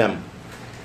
لم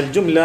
الجملة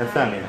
الثامنة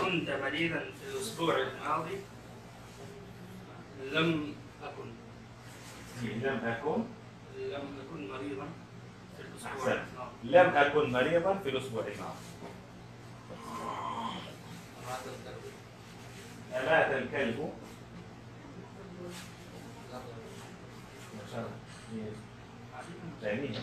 كنت مريضا في الأسبوع الماضي. لم أكن مريضا في الأسبوع الماضي. لم أكن مريضا في الأسبوع الماضي. أمات الكلب. ثانية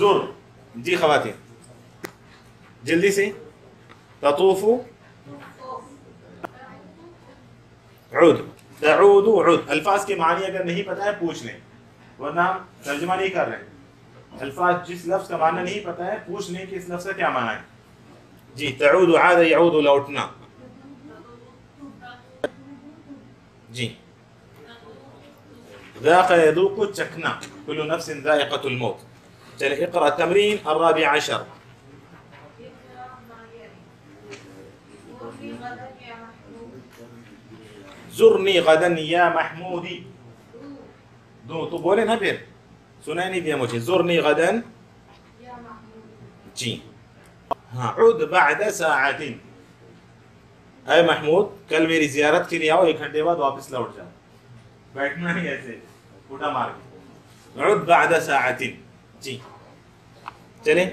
زر جی خواتین جلدی سے تطوف عود تعود عود الفاظ کے معنی اگر نہیں پتہ ہے پوچھ لیں ورنہ ہم ترجمہ نہیں کر رہے ہیں الفاظ جس لفظ کا معنی نہیں پتہ ہے پوچھ لیں کہ اس لفظ کا کیا معنی ہے جی تعود عاد یعود لوٹنا جی ذاق يذوق چکھنا كل نفس ذائقة الموت چلے اقرأ التمرين الرابع عشر زرنی غدا یا محمودی دو تو بولے نا پھر سنائی نہیں دیا مجھے زرنی غدا جی ہاں عد بعد ساعت اے محمود کل میری زیارت کے لیے آؤ 1 گھنٹے بعد واپس لوٹ جاؤ بیٹھنا نہیں ایسے اٹھا مار کے عد بعد ساعت جی چلیں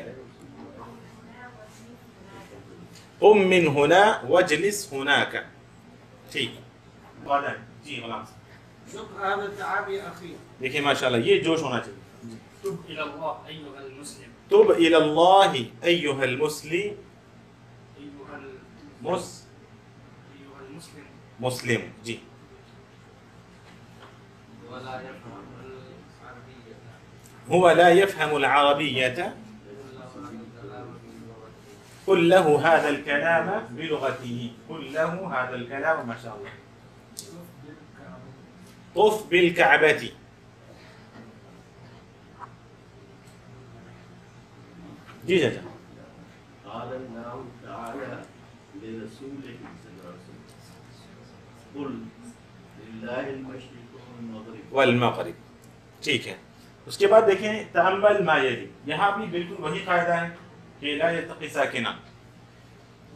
قم من هنا واجلس هناك ٹھیک جی غلام شوف هذا تعب يا اخي دیکھیں ماشاءاللہ یہ جوش ہونا چاہیے تب إلى الله أيها المسلم تب الى الله ايها المسلم أيها المسلم مسلم جی هو لا يفهم العربية قل له هذا الكلام بلغته قل له هذا الكلام ما شاء الله طف بالكعبة جی جی قال الله تعالى لرسوله صلى الله عليه وسلم قل لله المشرق والمغرب والمغرب ٹھیک ہے اس کے بعد دیکھیں تأمل ما یلی یہاں بھی بالکل وہی قاعدہ ہے کہ لا یلتقی ساکنہ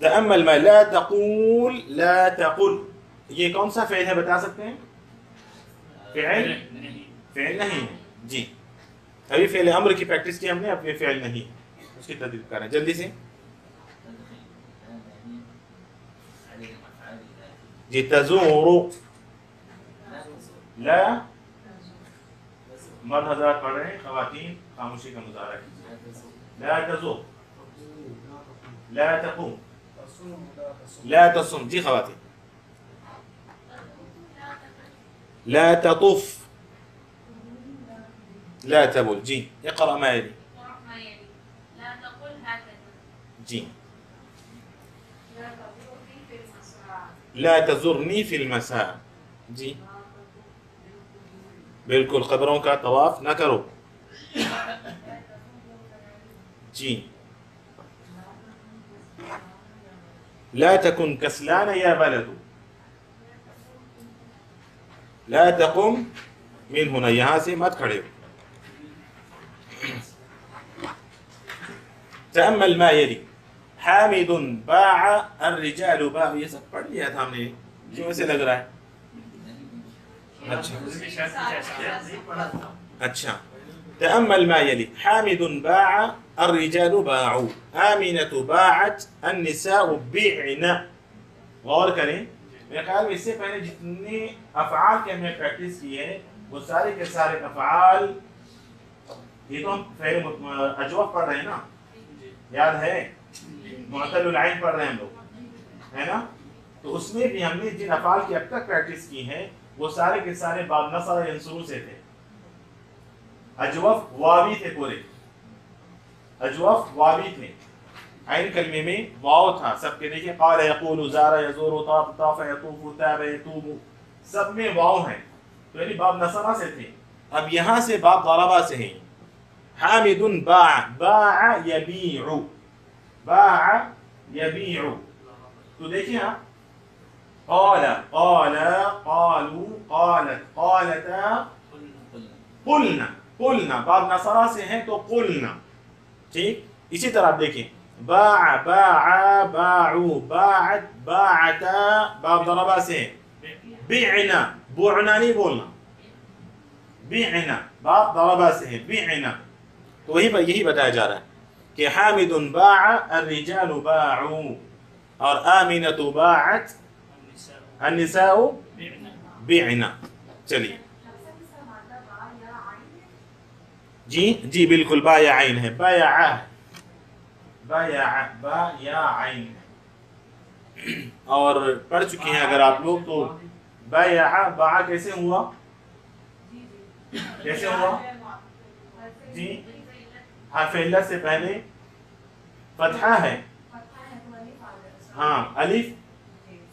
تأمل ما لا تقول لا تقل یہ کون سا فعل ہے بتا سکتے ہیں فعل نہیں ہے جی ابھی فعل امر کی پریکٹس کی ہم نے اب یہ فعل نہیں اس کی تدریب کر رہے ہیں جلدی سے جی تزور لا مرد حضرات پڑھ رہے ہیں خواتین خاموشی کا مظاہرہ کیجیے لا تزور لا تقوم لا تصم جی خواتین لا تطف لا تبل جی اقرأ ما يلي لا تقل هكذا جی لا تزورني في المسرح لا تزرنی فی المساء جی بالکل قبروں کا طواف نہ کرو جی لا تكن كسلان يا بلد لا تقم من هنا یہاں سے مت کھڑے ہو تأمل ما يلي حامد باع الرجال باع یہ سب پڑھ لیا تھا ہم نے کیوں ایسے لگ رہا ہے اچھا تأمل ما يلي حامد باع الرجال باعوا آمنة باعت النساء بعن غور کریں میرے خیال میں اس سے پہلے جتنے افعال کے ہم نے پریکٹس کی ہے وہ سارے کے سارے افعال یہ تو ہم فعل اجوف پڑھ رہے ہیں نا یاد ہے معطل العین پڑھ رہے ہیں ہم لوگ ہے نا تو اس میں بھی ہم نے جن افعال کی اب تک پریکٹس کی ہے وہ سارے کے سارے باب نصر ینصرو سے تھے اجوف واوی تھے پورے اجوف واوی تھے عین کلمے میں واو تھا سب کے دیکھیں قال یقول زار یزور طاف طاف یطوف تاب یتوب سب میں واو ہیں تو یعنی باب نصرہ سے تھے اب یہاں سے باب ضربہ سے ہیں حامد باع باع یبیع باع یبیع تو دیکھیں آپ قال قال قالوا قالت قالتا قلنا قلنا باب نصرہ سے ہیں تو قلنا ٹھیک اسی طرح آپ دیکھیں باع باع باعوا باعت باعتا باب ضربہ سے ہیں بعنا بعنا نہیں بولنا بعنا باب ضربہ سے ہیں بعنا تو وہی یہی بتایا جا رہا ہے کہ حامد باع الرجال باعوا اور آمنة باعت النساء بعنا چلیے جی جی بالکل، با یا عین ہے، با یا ع، با یا ع، با یا عین ہے. اور پڑھ چکے ہیں اگر آپ لوگ تو با یا ع، با کیسے ہوا؟ کیسے ہوا؟ جی حرف علت سے پہلے فتحہ ہے. ہاں الف،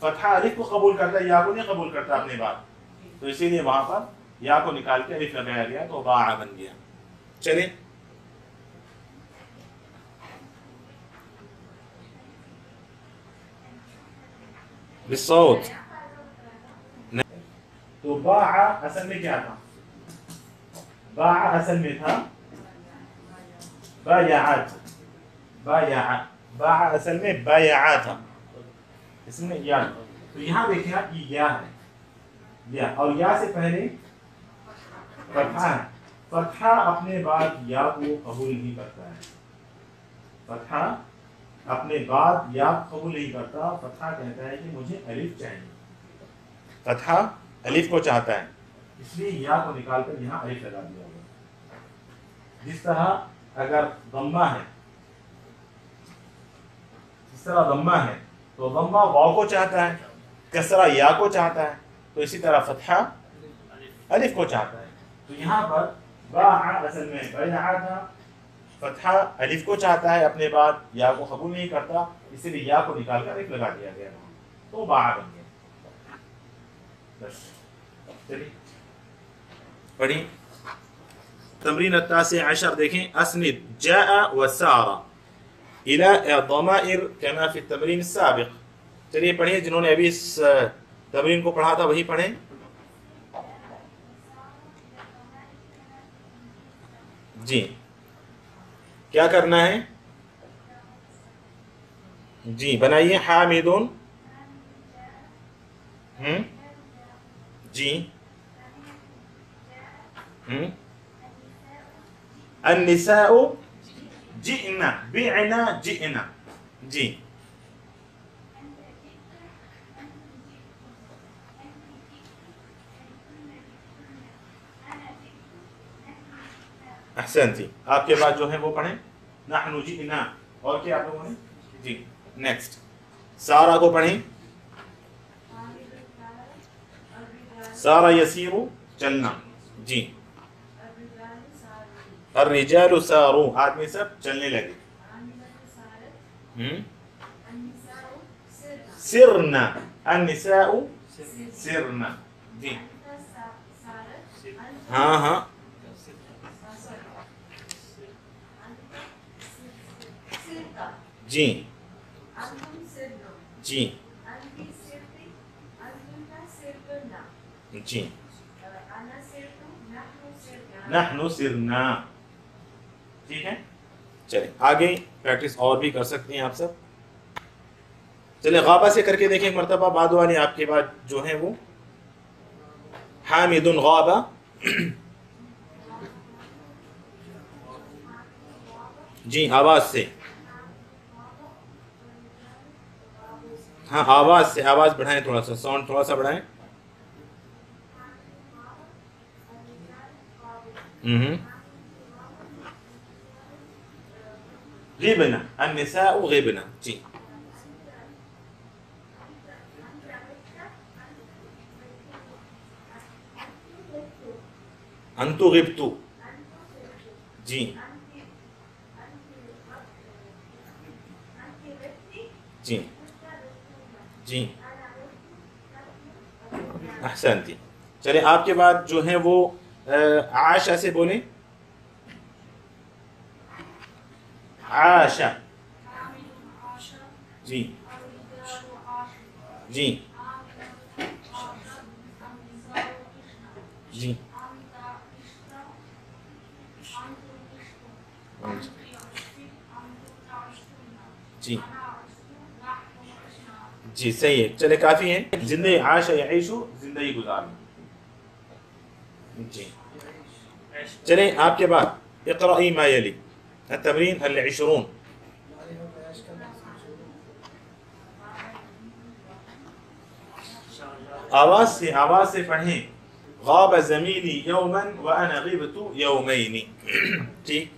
فتحہ الف کو قبول کرتا ہے، یا کو نہیں قبول کرتا اپنے بعد، تو اسی لیے وہاں پر یا کو نکال کے الف لگایا گیا تو باع بن گیا. چلیں بالصوت. تو باع اصل میں کیا تھا؟ باع اصل میں تھا بایعات، بایع، باع اصل میں بایعا تھا، اس میں یا. تو یہاں دیکھیں آپ یہ یا ہے، یا، اور یا سے پہلے فتحہ ہے. فتحہ اپنے بعد یا کو قبول نہیں کرتا ہے، فتحہ اپنے بعد یا قبول نہیں کرتا. فتحہ کہتا ہے کہ مجھے الف چاہیے، فتحہ الف کو چاہتا ہے، اس لیے یا کو نکال کر یہاں الف لگا دیا گیا. جس طرح اگر ضمہ ہے، جس طرح ضمہ ہے تو ضمہ واو کو چاہتا ہے، کسرہ یا کو چاہتا ہے، تو اسی طرح فتحہ الف کو چاہتا ہے. تو یہاں پر باع اصل میں بیعا تھا، فتحہ الف کو چاہتا ہے اپنے بعد، یا کو قبول نہیں کرتا، اسی لیے یا کو نکال کر الف لگا دیا گیا تو باع بن گیا. بس چلیے پڑھیں تمرین التاسع عشر. دیکھیں اسند جاء وسار الى ضمائر كما في التمرين السابق. چلیے پڑھیں، جنہوں نے ابھی اس تمرین کو پڑھا تھا وہی پڑھیں. جی کیا کرنا ہے؟ جی بنائیے حامدون. جی النساء جئنا، بعنا جئنا. جی احسنتی. آپ کے بعد جو ہے وہ پڑھیں نحن جئنا. اور کیا آپ لوگوں نے؟ جی نیکسٹ سارا کو پڑھیں. سارا یسیر چلنا. جی الرجال سارو، آدمی سب چلنے لگے. سرنا، النساء سرنا. جی ہاں ہاں جی جی جی نحن سرنا. ٹھیک ہے چلیں آگے پریکٹس اور بھی کر سکتے ہیں آپ سب. چلیں غابہ سے کر کے دیکھیں ایک مرتبہ. بعد والی آپ کے بعد جو ہیں وہ حامد غابہ. جی آواز سے، ہاں آواز سے، آواز بڑھائیں تھوڑا سا، ساؤنڈ تھوڑا سا بڑھائیں. غبنا، النساء غبنا. جی انتو غبتو. جی جی جی احسنتی. چلیں آپ کے بعد جو ہیں وہ عاشا سے بولیں. عاشا. جی جی جی جی جی صحیح ہے. چلے کافی ہیں. زندگی عاش یعیشو، زندگی گزارنا. جی چلیں آپ کے بعد اقرأی ما یلی التمرین العشرون. آواز سے، آواز سے پڑھیں. غاب زميلي يوما وأنا غبت يومين. ٹھیک.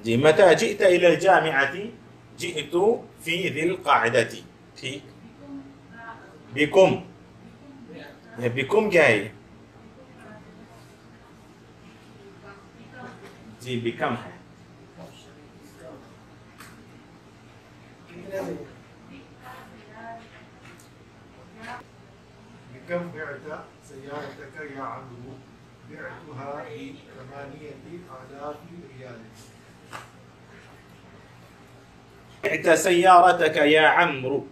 جی متى جئت إلى الجامعة؟ جئت في ذي القعدة. ٹھیک. بكم. بكم کیا ہے؟ جی بكم ہے. بكم بعت سيارتك يا عمرو؟ بعتها ب8,000 ريال. بعت سيارتك يا عمرو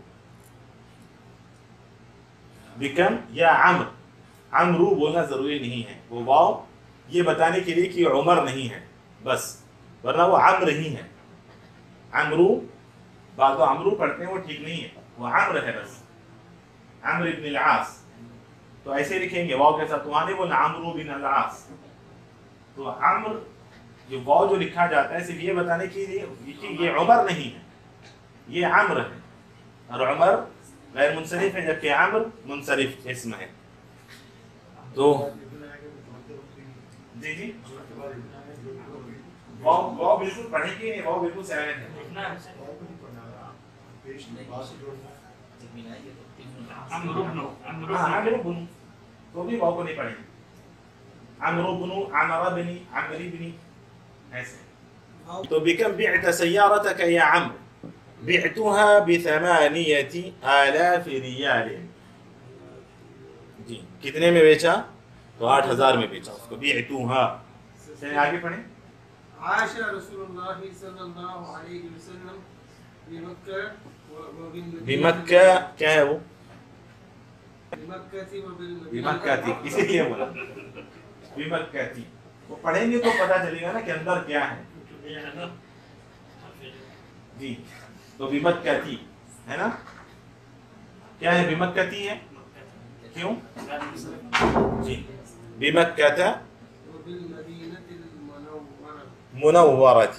بكم يا عمرو. عمرو بولنا ضروری نہیں ہے، وہ واو یہ بتانے کے لیے کہ عمر نہیں ہے بس، ورنہ وہ عمرو ہی ہے. عمرو بعض عمرو پڑھتے ہیں وہ ٹھیک نہیں ہے، وہ عمرو ہے بس، عمرو بن العاص. تو ایسے لکھیں گے واو کے ساتھ، وہاں نہیں بولنا عمرو بن العاص. تو عمرو جو واو جو لکھا جاتا ہے صرف یہ بتانے کے لیے کہ یہ عمر نہیں ہے، یہ عمرو ہے، اور عمر غیر منصرف ہے جبکہ عمرو منصرف اسم ہے. تو جی جی واو بالکل پڑھیں گے نہیں، واو بالکل سائلنٹ ہے. عمرو بن تو بھی واو کو نہیں پڑھیں گے. عمرو بن عمر بن عمرو بن ایسے. تو بكم بعت سيارتك يا عمرو؟ بعتها ب8,000 ريال. جی کتنے میں بیچا؟ تو 8,000 میں بیچا اس کو. بعتها. چلیے آگے پڑھیں. عاش رسول الله صلى الله عليه وسلم بمكة وبالمدينة. بمکہ کیا ہے وہ؟ بمكة وبالمدينة. بمکہ تھی اسی لیے بولا بمکہ تھی. وہ پڑھیں گے تو پتہ چلے گا نا کہ اندر کیا ہے. جی تو بمکہ تھی ہے نا، کیا ہے بمکہ تھی ہے کیوں؟ جی بمکہ تھا وبالمدينة المنورة. منورة.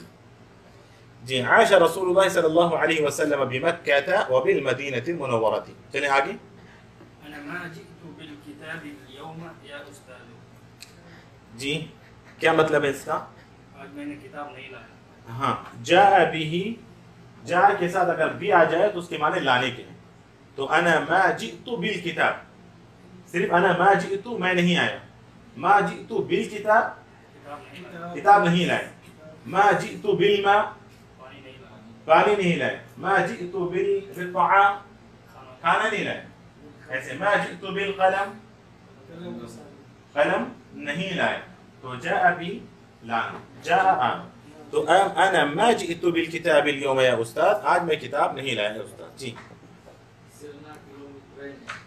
جی عاش رسول اللہ صلی اللہ علیہ وسلم بمکہ وبالمدینة المنورة. چلیں آگے. أنا ما جئت بالكتاب اليوم يا أستاذ. جی کیا مطلب ہے اس کا؟ آج میں نے کتاب نہیں لایا. ہاں جاء به، جاء کے ساتھ اگر بھی آ جائے تو اس کے معنی لانے کے ہیں. تو انا ما جئت بالکتاب، صرف انا ما جئت میں نہیں آیا، ما جئت بالکتاب کتاب نہیں لایا، کتاب نہیں لائے. ما جئت بالماء پانی نہیں لایا، پانی نہیں لائے. ما جئت بالطعام کھانا نہیں لائے. ایسے ما جئت بالقلم قلم نہیں لائے. تو جاء بھی لانا، جاء آنا. تو انا ما جئت بالکتاب اليوم یا استاد، آج میں کتاب نہیں لایا استاد. جی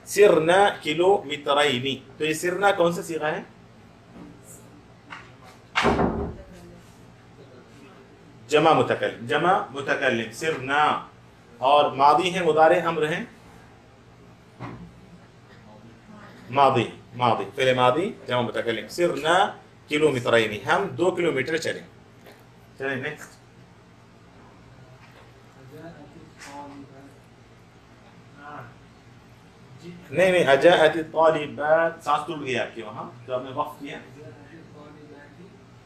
سرنا کلومیٹرین. تو یہ سرنا کون سا صیغہ ہے؟ جمع متکلم، جمع متکلم سرنا. اور ماضی ہے مضارع امر ہے، ماضی ماضی فعل ماضی جمع متکلم. سرنا کلومیٹرین، ہم 2 کلومیٹر چلے. چلیں نیکسٹ. نہیں اجاءت الطالبات، سانس ٹوٹ گیا آپ کی وہاں جو آپ نے وقف کیا.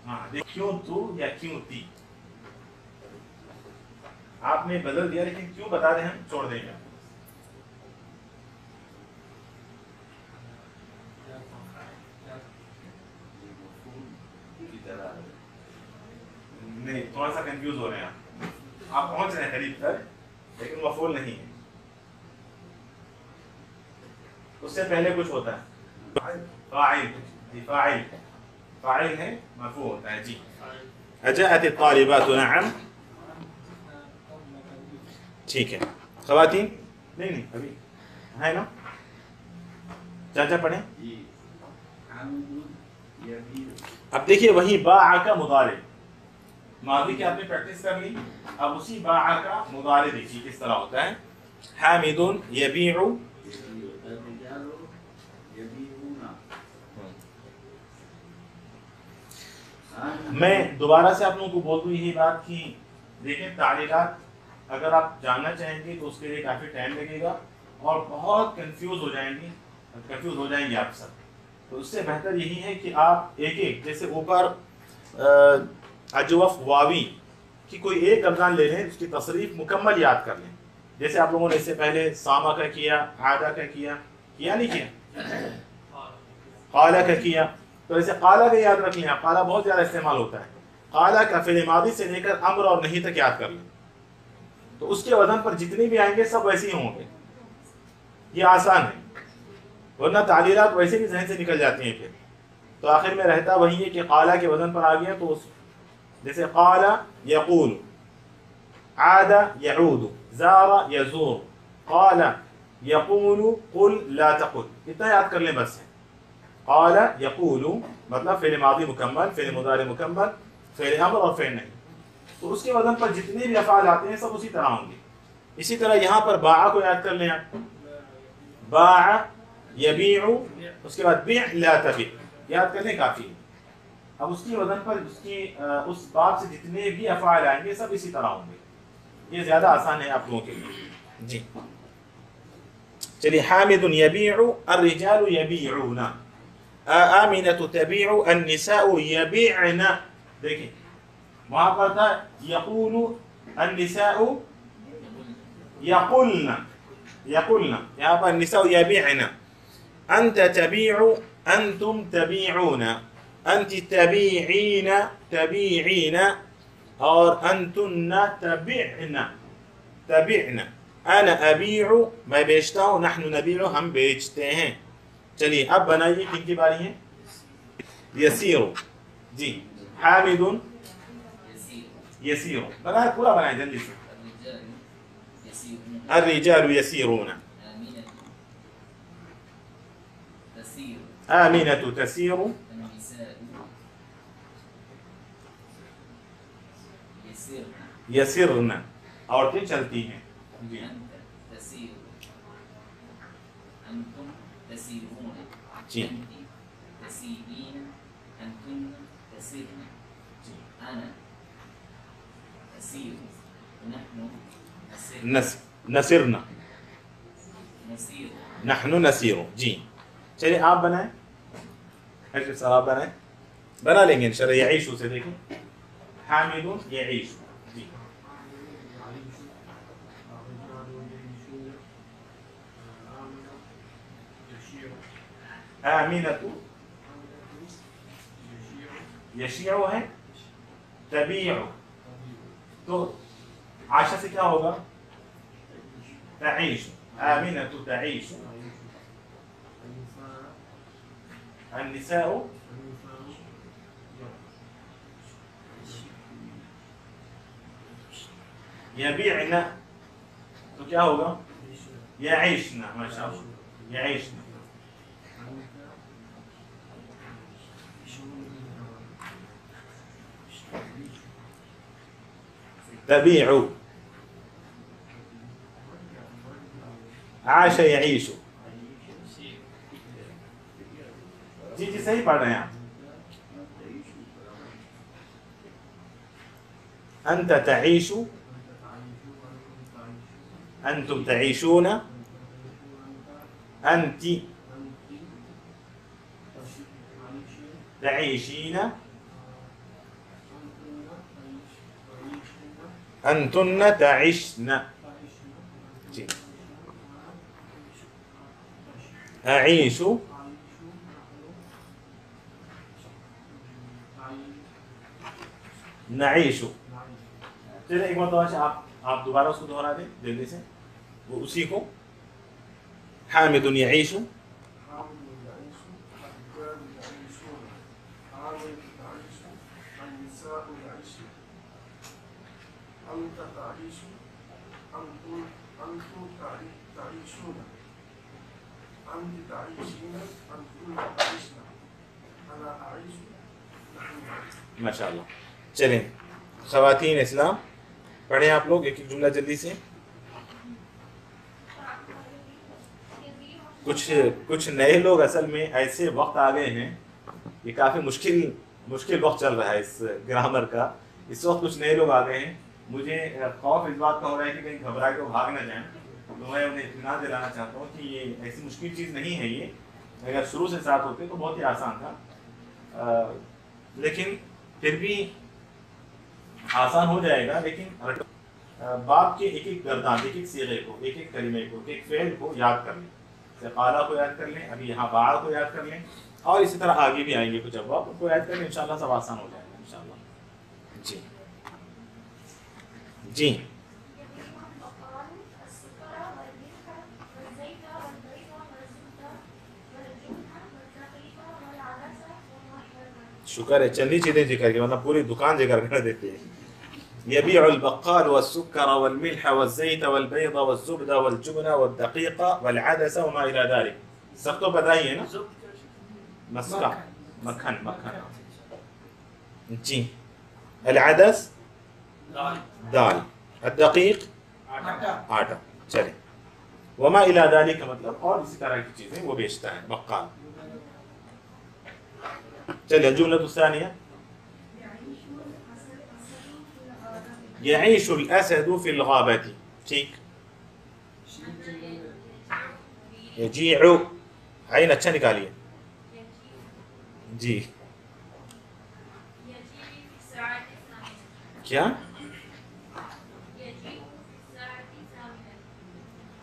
ہاں کیوں تو یا کیوں تی آپ نے بدل دیا، لیکن کیوں بتا رہے ہیں ہم چھوڑ دیں گے. نہیں تھوڑا سا کنفیوز ہو رہے ہیں آپ پہنچ رہے ہیں قریب تک لیکن مفعول نہیں ہے. اس سے پہلے کچھ ہوتا ہے فاعل. جی فاعل، فاعل ہے مرفوع ہوتا ہے. جی اجاءت الطالبات نعم. ٹھیک ہے خواتین نہیں ابھی ہے نا. چاچا پڑھیں. اب دیکھیے وہی باع کا مضارع، ماضی کی آپ نے پریکٹس کر لی، اب اسی باع کا مضارع دیکھیے کس طرح ہوتا ہے. حامد یبیع. میں دوبارہ سے آپ لوگوں کو بول دوں یہی بات کہ دیکھیں تعلیلات اگر آپ جاننا چاہیں گے تو اس کے لیے کافی ٹائم لگے گا اور بہت کنفیوز ہو جائیں گے آپ سب. تو اس سے بہتر یہی ہے کہ آپ ایک ایک، جیسے اوپر اجوف واوی کی کوئی ایک ارکان لے لیں، اس کی تصریف مکمل یاد کر لیں. جیسے آپ لوگوں نے اس سے پہلے ساما کا کیا، عادہ کا کیا نہیں کیا، قالا کا کیا. تو ایسے قالا کا یاد رکھ لیں آپ، قالا بہت زیادہ استعمال ہوتا ہے. قالا کا فعل ماضی سے لے کر امر اور نہیں تک یاد کر لیں، تو اس کے وزن پر جتنے بھی آئیں گے سب ویسے ہی ہوں گے. یہ آسان ہے، ورنہ تعلیلات ویسے بھی ذہن سے نکل جاتی ہیں پھر. تو آخر میں رہتا وہی ہے کہ قالا کے وزن پر آ گیا تو جیسے قالا یقول، عاد یعود، زار یزور، قال یقول قل لا تقل. اتنا یاد کر لیں بس. قال یقول مطلب فعل ماضی مکمل، فعل مضارع مکمل، فعل امر اور فعل نہیں. تو اس کے وزن پر جتنے بھی افعال آتے ہیں سب اسی طرح ہوں گے. اسی طرح یہاں پر باع کو یاد کر لیں آپ، باع یبیع، اس کے بعد بیع لا تبیع، یاد کر لیں کافی. اب اس کی وزن پر اس باب سے جتنے بھی افعال آئیں گے سب اسی طرح ہوں گے. یہ زیادہ آسان ہے آپ لوگوں کے لیے. جی چلیے. حامد یبیع، الرجال یبیعون، آمنة تبیع، النساء یبیعن. دیکھیں وہاں پر تھا یقول، النساء یقلن، یہاں پر النساء یبیعن. انت تبیع، انتم تبیعون، انت تبیعین اور انتن تبعن. انا ابیع، میں بیچتا ہوں، نحن نبیع، ہم بیچتے ہیں. چلیے اب بنائیے، کن کی باری ہے؟ یسیر. جی حامد یسیر، بنائے پورا بنائے جلدی سے. الرجال یسیرون، آمنة تسیر، یسرن، عورتیں چلتی ہیں. جی جی نسرنا، نحن نسیر. جی چلیے آپ بنائیں، آپ بنائیں، بنا لیں گے انشاءاللہ. یعیشو سے دیکھیں، حامد یعیشو. جی آمنة یشیع ہے، تبیع تو عائشہ سے کیا ہوگا؟ تعیش، آمنة تعیش. النساء یبیعن تو کیا ہوگا؟ یعیشن. ماشاء اللہ، یعیشن. تبیع، عاش یعیش. جی جی صحیح پڑھ رہے ہیں آپ. انت تعیش، انتم تعیشون، انت تعیشین، انتن تعشن. جی اعیش، نعیش. چلے ایک مرتبہ آپ دوبارہ اس کو دہرا دیں جلدی سے، وہ اسی کو. حامد یعیش، أنت تعيش، أنتم تعيشون، أنت تعيشين، أنتم تعيشن، أنا أعيش، نحن نعيش. ماشاء اللہ. چلیں خواتین اسلام پڑھیں آپ لوگ ایک ایک جملہ جلدی سے. کچھ نئے لوگ اصل میں ایسے وقت آ گئے ہیں، یہ کافی مشکل وقت چل رہا ہے اس گرامر کا. اس وقت کچھ نئے لوگ آ گئے ہیں مجھے خوف اس بات کا ہو رہا ہے کہ کہیں گھبرا کے وہ بھاگ نہ جائیں، تو میں انہیں اطمینان دلانا چاہتا ہوں کہ یہ ایسی مشکل چیز نہیں ہے، یہ اگر شروع سے ساتھ ہوتے تو بہت ہی آسان تھا، لیکن پھر بھی آسان ہو جائے گا، لیکن باب کے ایک ایک گردان، ایک ایک صیغے کو، ایک ایک کلمے کو، ایک فعل کو یاد کر لیں، جیسے قالا کو یاد کر لیں، ابھی یہاں باع کو یاد کر لیں، اور اسی طرح آگے بھی آئیں گے کچھ ابواب، ان کو یاد کر لیں، انشاءاللہ سب آسان ہو جائے گا انشاءاللہ۔ جی جی شکر ہے، چند ہی چیزیں ذکر کی، مطلب پوری دکان ذکر کر دیتے ہیں۔ يبيع البقال والسكر والملح والزيت والبيض والزبد والجبن والدقيق والعدس وما إلى ذلك، سب تو پتہ ہی ہے نا، مسکہ، مکھن، جی، العدس دال، الدقیق آٹا، چلیں، وما إلى ذلك کا مطلب اور اسی طرح کی چیزیں وہ بیچتا ہے بقال۔ چلیں الجملة الثانية، يعيش الأسد في الغابة، ٹھیک، يجيع، عین اچھا نکالیے، جی، کیا؟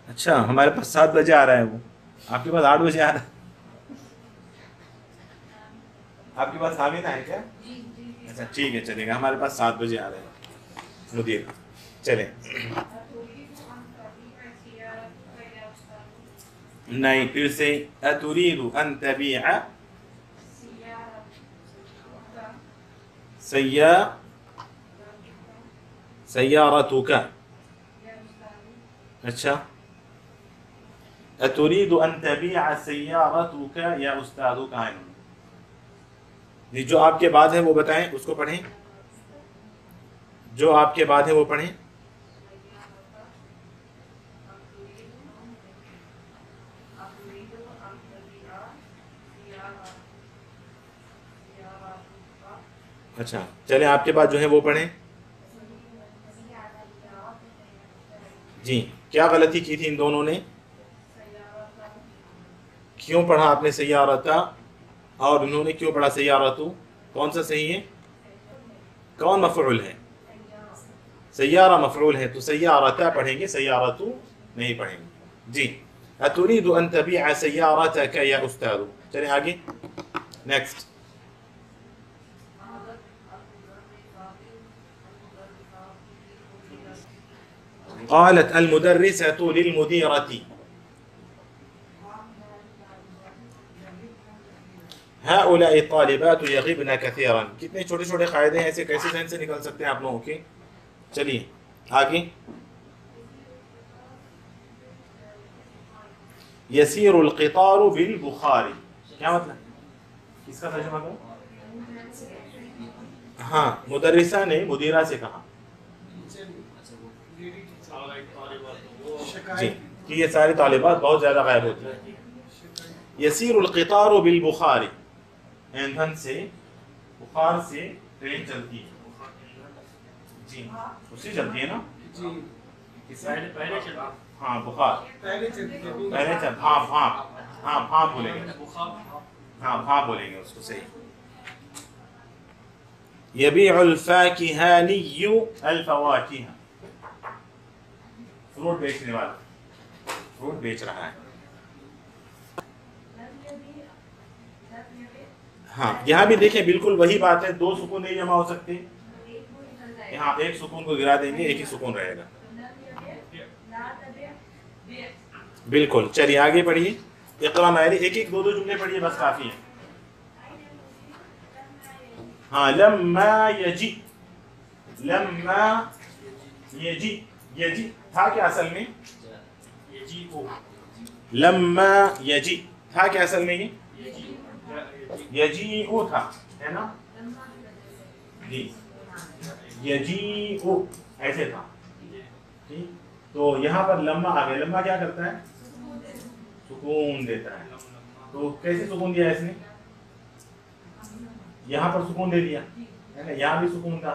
اچھا ہمارے پاس 7 بجے آ رہا ہے، وہ آپ کے پاس 8 بجے آ رہا ہے، آپ کے پاس حامد ہے کیا؟ اچھا ٹھیک ہے، چلے گا، ہمارے پاس 7 بجے آ رہے ہیں مدیر، چلیں، نہیں پھر سے، اتريد ان تبيع سيارتك، اچھا، اتريد ان تبيع سيارتك يا استاذ، کہاں ہے؟ جی جو آپ کے بعد ہے وہ بتائیں، اس کو پڑھیں، جو آپ کے بعد ہے وہ پڑھیں۔ اچھا چلیں آپ کے بعد جو ہے وہ پڑھیں، جی، کیا غلطی کی تھی ان دونوں نے؟ کیوں پڑھا آپ نے سیارتا، اور انہوں نے کیوں پڑھا سیارتو؟ کون سا صحیح ہے؟ کون مفعول ہے؟ سیارہ مفعول ہے، تو سیارتا پڑھیں گے، سیارتو نہیں پڑھیں گے، جی، اتريد ان تبيع سيارتك يا استاذ، چلیں آگے، نیکسٹ، قالت المدرسة للمديرة هؤلاء الطالبات يغبن كثيرا، کتنے چھوٹے چھوٹے قاعدے ہیں، ایسے کیسے ذہن سے نکل سکتے ہیں آپ لوگوں کے، چلیے آگے، يسير القطار بالبخار، کیا مطلب اس کا ترجمہ کرو؟ ہاں مدرسہ نے مدیرہ سے کہا جی کہ یہ ساری طالبات بہت زیادہ غائب ہوتی ہیں، يسير القطار بالبخار، ایندھن سے، بخار سے ٹرین چلتی ہے، جی اسی چلتی ہے نا، پہلے چلا، ہاں بخار پہلے چلتی، پہلے چل، بھانپ بولیں گے، ہاں بھانپ بولیں گے اس کو، صحیح، يبيع الفاكهاني الفواكه، فروٹ بیچنے والا، فروٹ بیچ رہا ہے، ہاں یہاں بھی دیکھیں بالکل وہی بات ہے، 2 سکون نہیں جمع ہو سکتے، یہاں ایک سکون کو گرا دیں گے، ایک ہی سکون رہے گا، بالکل، چلیے آگے پڑھیے، اقرا معیاری، ایک ایک 2 جملے پڑھیے بس کافی ہے، ہاں، لما یجی، لما یجی، یجی تھا کیا اصل میں؟ لما یجی تھا کیا اصل میں؟ یہ یجیء تھا، ہے نا، جی، یجیء ایسے تھا، ٹھیک، تو یہاں پر لما آ گیا، لما کیا کرتا ہے؟ سکون دیتا ہے، تو کیسے سکون دیا اس نے؟ یہاں پر سکون دے دیا ہے نا، یہاں بھی سکون تھا،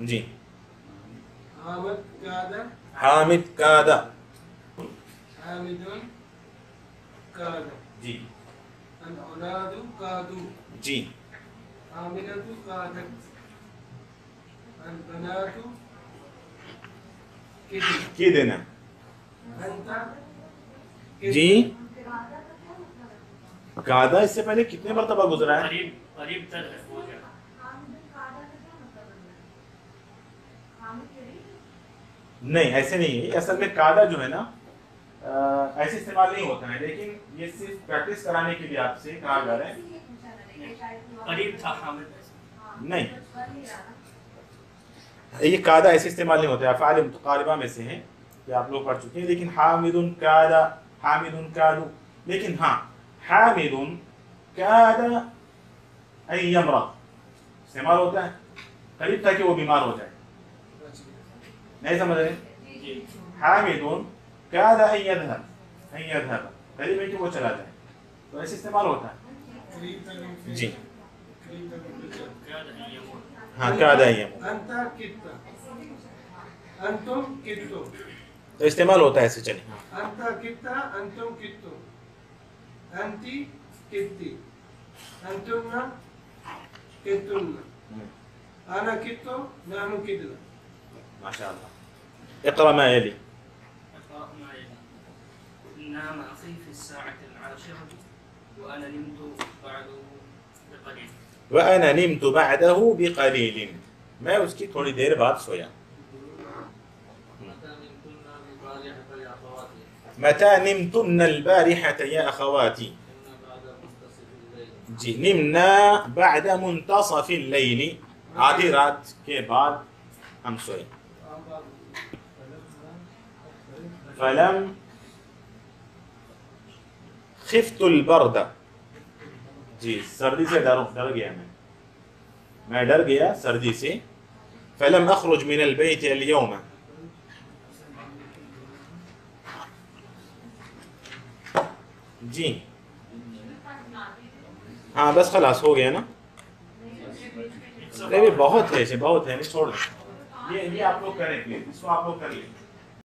جی حامد قاد حامد قاد حامد قاد جی الأولاد قادوا جی آمنة قادت البنات كدن کدنا أنت جی قادہ اس سے پہلے کتنے مرتبہ گزرا ہے؟ قریب قریب تر ہو گیا. نہیں ایسے نہیں ہے، اصل میں قادہ جو ہے نا ایسے استعمال نہیں ہوتا ہے، لیکن یہ صرف پریکٹس کرانے کے لیے آپ سے کہا جا رہا ہے. قریب تھا حامد. نہیں یہ قادہ ایسے استعمال نہیں ہوتا ہے، افعال متقاربہ میں سے ہیں کہ آپ لوگ پڑھ چکے ہیں. لیکن حامد قاد حامد قادو، لیکن ہاں حامد قاد ان یمرض استعمال ہوتا ہے قریب تھا کہ وہ بیمار ہو جائے. نہیں سمجھ رہے؟ جی حامد قاد ان يذهب ان يذهب قریب ہے کہ وہ چلا جائے، تو ایسے استعمال ہوتا ہے. جی كاد أن يموت. ہاں قاد ان يموت أنت كدت أنتم كدتم تو استعمال ہوتا ہے ایسے. چلیں أنت كدت أنتم كدتم أنت كدتي أنتن كدتن أنا كدت نحن كدنا. ما شاء الله. اقرأ ما يلي. أقرأ ما يلي. نام أخي في الساعة 10 وأنا نمت بعده بقليل. وأنا نمت بعده بقليل، میں اس کی تھوڑی دیر بعد سویا. متى نمتن البارحة يا أخواتي. جی نمنا بعد منتصف الليل، آدھی رات کے بعد ہم سوئے. فلم خفت البرد، جی سردی سے ڈر گیا میں ڈر گیا سردی سے. فلم اخرج من البيت اليوم، جی ہاں بس خلاص ہو گیا نا. بہت ہے بہت ہے، نہیں چھوڑ دیں. یہ آپ لوگ کریں، اس کو آپ لوگ کر لیں.